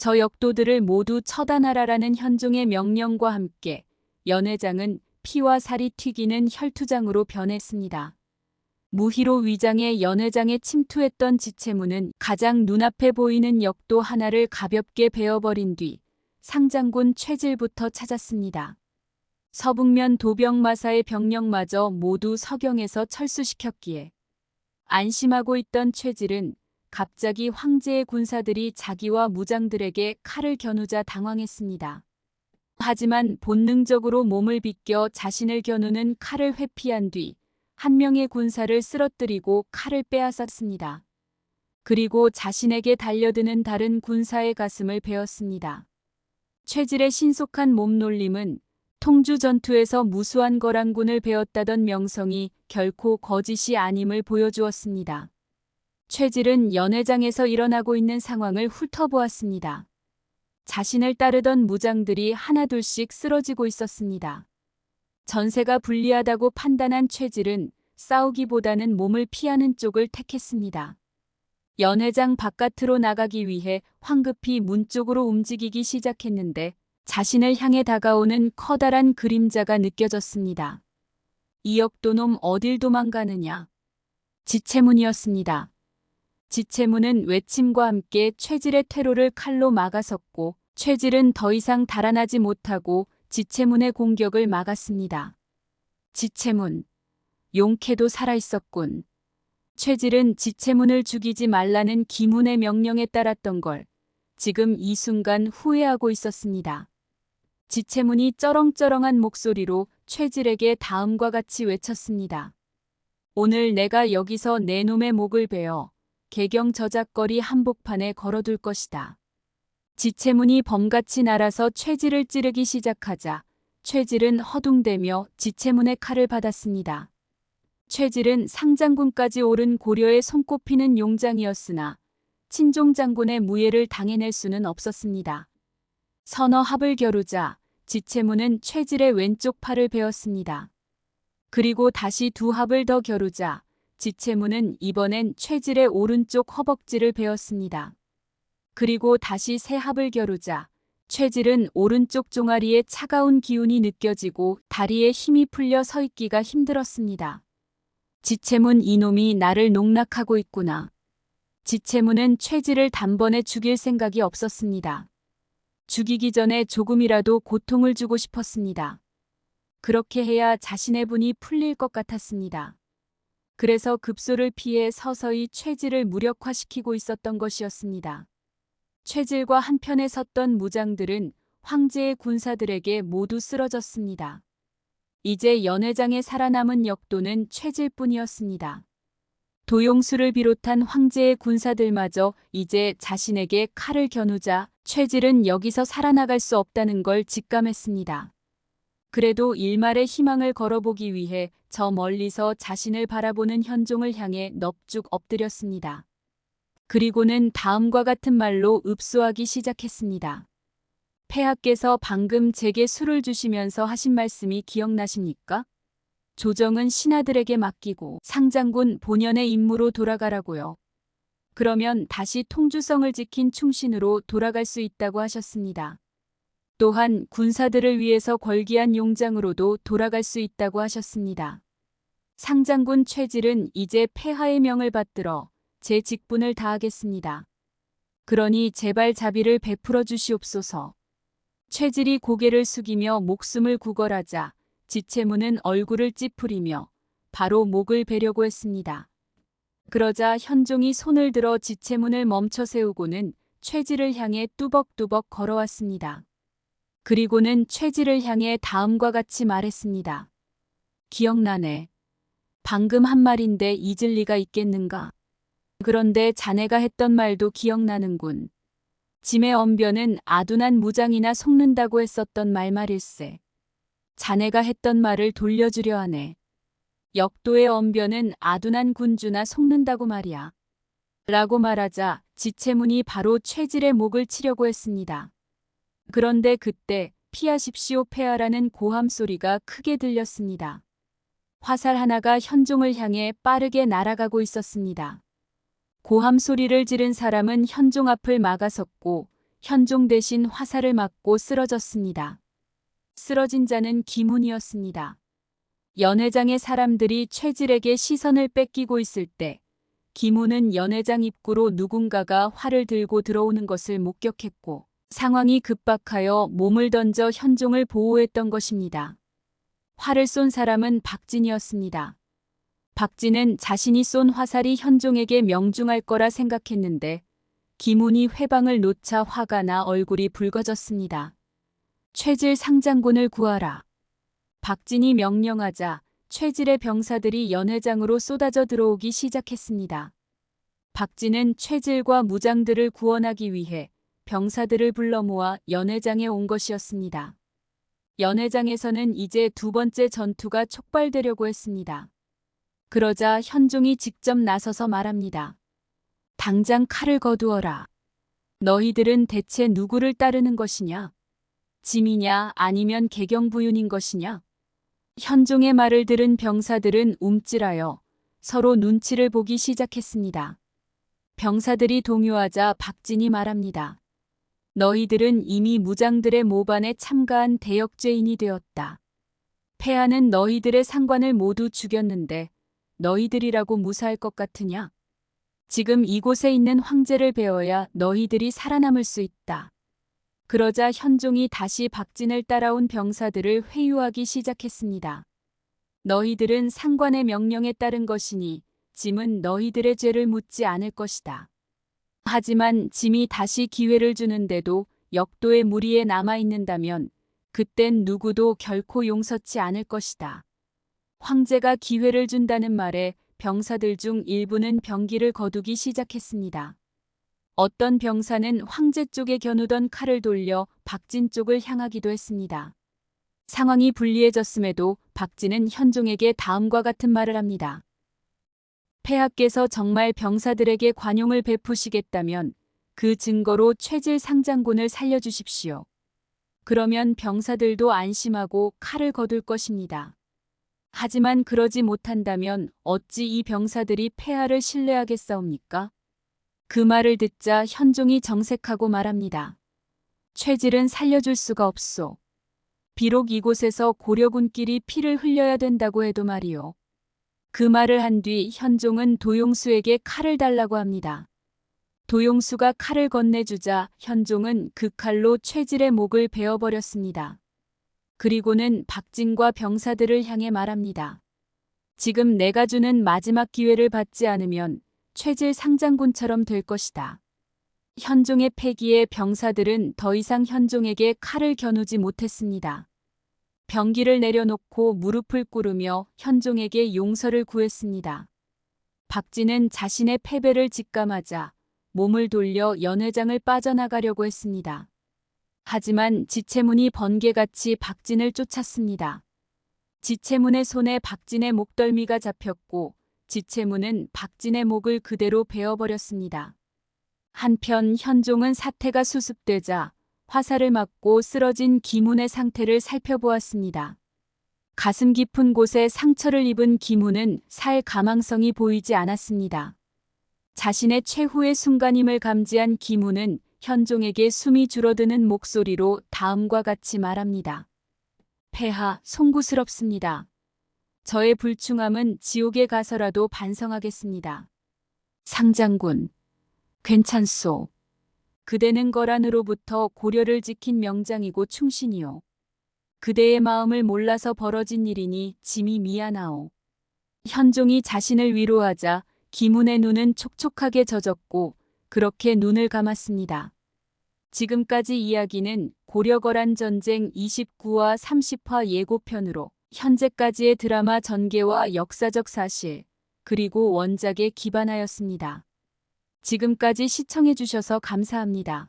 저 역도들을 모두 처단하라라는 현종의 명령과 함께 연회장은 피와 살이 튀기는 혈투장으로 변했습니다. 무희로 위장의 연회장에 침투했던 지체문은 가장 눈앞에 보이는 역도 하나를 가볍게 베어버린 뒤 상장군 최질부터 찾았습니다. 서북면 도병마사의 병력마저 모두 서경에서 철수시켰기에 안심하고 있던 최질은 갑자기 황제의 군사들이 자기와 무장들에게 칼을 겨누자 당황했습니다. 하지만 본능적으로 몸을 비껴 자신을 겨누는 칼을 회피한 뒤 한 명의 군사를 쓰러뜨리고 칼을 빼앗았습니다. 그리고 자신에게 달려드는 다른 군사의 가슴을 베었습니다. 최질의 신속한 몸놀림은 통주 전투에서 무수한 거란군을 베었다던 명성이 결코 거짓이 아님을 보여주었습니다. 최질은 연회장에서 일어나고 있는 상황을 훑어보았습니다. 자신을 따르던 무장들이 하나둘씩 쓰러지고 있었습니다. 전세가 불리하다고 판단한 최질은 싸우기보다는 몸을 피하는 쪽을 택했습니다. 연회장 바깥으로 나가기 위해 황급히 문 쪽으로 움직이기 시작했는데 자신을 향해 다가오는 커다란 그림자가 느껴졌습니다. 이 역도놈 어딜 도망가느냐. 지체문이었습니다. 지체문은 외침과 함께 최질의 퇴로를 칼로 막아섰고 최질은 더 이상 달아나지 못하고 지체문의 공격을 막았습니다. 지체문, 용케도 살아있었군. 최질은 지체문을 죽이지 말라는 기문의 명령에 따랐던 걸 지금 이 순간 후회하고 있었습니다. 지체문이 쩌렁쩌렁한 목소리로 최질에게 다음과 같이 외쳤습니다. 오늘 내가 여기서 내 놈의 목을 베어 개경 저작거리 한복판에 걸어둘 것이다. 지체문이 범같이 날아서 최질을 찌르기 시작하자 최질은 허둥대며 지체문의 칼을 받았습니다. 최질은 상장군까지 오른 고려의 손꼽히는 용장이었으나 친종 장군의 무예를 당해낼 수는 없었습니다. 서너 합을 겨루자 지체문은 최질의 왼쪽 팔을 베었습니다. 그리고 다시 두 합을 더 겨루자 지체문은 이번엔 최질의 오른쪽 허벅지를 베었습니다. 그리고 다시 세 합을 겨루자 최질은 오른쪽 종아리에 차가운 기운이 느껴지고 다리에 힘이 풀려 서 있기가 힘들었습니다. 지체문 이놈이 나를 농락하고 있구나. 지체문은 최질을 단번에 죽일 생각이 없었습니다. 죽이기 전에 조금이라도 고통을 주고 싶었습니다. 그렇게 해야 자신의 분이 풀릴 것 같았습니다. 그래서 급소를 피해 서서히 최질을 무력화시키고 있었던 것이었습니다. 최질과 한편에 섰던 무장들은 황제의 군사들에게 모두 쓰러졌습니다. 이제 연회장에 살아남은 역도는 최질뿐이었습니다. 도용수를 비롯한 황제의 군사들마저 이제 자신에게 칼을 겨누자 최질은 여기서 살아나갈 수 없다는 걸 직감했습니다. 그래도 일말의 희망을 걸어보기 위해 저 멀리서 자신을 바라보는 현종을 향해 넙죽 엎드렸습니다. 그리고는 다음과 같은 말로 읍소하기 시작했습니다. 폐하께서 방금 제게 술을 주시면서 하신 말씀이 기억나십니까? 조정은 신하들에게 맡기고 상장군 본연의 임무로 돌아가라고요. 그러면 다시 통주성을 지킨 충신으로 돌아갈 수 있다고 하셨습니다. 또한 군사들을 위해서 걸기한 용장으로도 돌아갈 수 있다고 하셨습니다. 상장군 최질은 이제 폐하의 명을 받들어 제 직분을 다하겠습니다. 그러니 제발 자비를 베풀어 주시옵소서. 최질이 고개를 숙이며 목숨을 구걸하자 지체문은 얼굴을 찌푸리며 바로 목을 베려고 했습니다. 그러자 현종이 손을 들어 지체문을 멈춰 세우고는 최질을 향해 뚜벅뚜벅 걸어왔습니다. 그리고는 최질을 향해 다음과 같이 말했습니다. 기억나네. 방금 한 말인데 잊을 리가 있겠는가? 그런데 자네가 했던 말도 기억나는군. 짐의 언변은 아둔한 무장이나 속는다고 했었던 말일세. 자네가 했던 말을 돌려주려 하네. 역도의 언변은 아둔한 군주나 속는다고 말이야. 라고 말하자 지체문이 바로 최질의 목을 치려고 했습니다. 그런데 그때 피하십시오 폐하라는 고함 소리가 크게 들렸습니다. 화살 하나가 현종을 향해 빠르게 날아가고 있었습니다. 고함 소리를 지른 사람은 현종 앞을 막아섰고 현종 대신 화살을 맞고 쓰러졌습니다. 쓰러진 자는 김훈이었습니다. 연회장의 사람들이 최질에게 시선을 뺏기고 있을 때 김훈은 연회장 입구로 누군가가 활을 들고 들어오는 것을 목격했고 상황이 급박하여 몸을 던져 현종을 보호했던 것입니다. 활을 쏜 사람은 박진이었습니다. 박진은 자신이 쏜 화살이 현종에게 명중할 거라 생각했는데 김훈이 회방을 놓자 화가 나 얼굴이 붉어졌습니다. 최질 상장군을 구하라. 박진이 명령하자 최질의 병사들이 연회장으로 쏟아져 들어오기 시작했습니다. 박진은 최질과 무장들을 구원하기 위해 병사들을 불러 모아 연회장에 온 것이었습니다. 연회장에서는 이제 두 번째 전투가 촉발되려고 했습니다. 그러자 현종이 직접 나서서 말합니다. 당장 칼을 거두어라. 너희들은 대체 누구를 따르는 것이냐? 짐이냐 아니면 개경부윤인 것이냐? 현종의 말을 들은 병사들은 움찔하여 서로 눈치를 보기 시작했습니다. 병사들이 동요하자 박진이 말합니다. 너희들은 이미 무장들의 모반에 참가한 대역죄인이 되었다. 폐하는 너희들의 상관을 모두 죽였는데 너희들이라고 무사할 것 같으냐? 지금 이곳에 있는 황제를 베어야 너희들이 살아남을 수 있다. 그러자 현종이 다시 박진을 따라온 병사들을 회유하기 시작했습니다. 너희들은 상관의 명령에 따른 것이니 짐은 너희들의 죄를 묻지 않을 것이다. 하지만 짐이 다시 기회를 주는데도 역도의 무리에 남아있는다면 그땐 누구도 결코 용서치 않을 것이다. 황제가 기회를 준다는 말에 병사들 중 일부는 병기를 거두기 시작했습니다. 어떤 병사는 황제 쪽에 겨누던 칼을 돌려 박진 쪽을 향하기도 했습니다. 상황이 불리해졌음에도 박진은 현종에게 다음과 같은 말을 합니다. 폐하께서 정말 병사들에게 관용을 베푸시겠다면 그 증거로 최질 상장군을 살려주십시오. 그러면 병사들도 안심하고 칼을 거둘 것입니다. 하지만 그러지 못한다면 어찌 이 병사들이 폐하를 신뢰하겠사옵니까? 그 말을 듣자 현종이 정색하고 말합니다. 최질은 살려줄 수가 없소. 비록 이곳에서 고려군끼리 피를 흘려야 된다고 해도 말이오. 그 말을 한 뒤 현종은 도용수에게 칼을 달라고 합니다. 도용수가 칼을 건네주자 현종은 그 칼로 최질의 목을 베어버렸습니다. 그리고는 박진과 병사들을 향해 말합니다. 지금 내가 주는 마지막 기회를 받지 않으면 최질 상장군처럼 될 것이다. 현종의 패기에 병사들은 더 이상 현종에게 칼을 겨누지 못했습니다. 병기를 내려놓고 무릎을 꿇으며 현종에게 용서를 구했습니다. 박진은 자신의 패배를 직감하자 몸을 돌려 연회장을 빠져나가려고 했습니다. 하지만 지체문이 번개같이 박진을 쫓았습니다. 지체문의 손에 박진의 목덜미가 잡혔고 지체문은 박진의 목을 그대로 베어버렸습니다. 한편 현종은 사태가 수습되자 화살을 맞고 쓰러진 김훈의 상태를 살펴보았습니다. 가슴 깊은 곳에 상처를 입은 김훈은 살 가망성이 보이지 않았습니다. 자신의 최후의 순간임을 감지한 김훈은 현종에게 숨이 줄어드는 목소리로 다음과 같이 말합니다. 폐하, 송구스럽습니다. 저의 불충함은 지옥에 가서라도 반성하겠습니다. 상장군, 괜찮소. 그대는 거란으로부터 고려를 지킨 명장이고 충신이요. 그대의 마음을 몰라서 벌어진 일이니 짐이 미안하오. 현종이 자신을 위로하자 김훈의 눈은 촉촉하게 젖었고 그렇게 눈을 감았습니다. 지금까지 이야기는 고려거란 전쟁 29화 30화 예고편으로 현재까지의 드라마 전개와 역사적 사실, 그리고 원작에 기반하였습니다. 지금까지 시청해주셔서 감사합니다.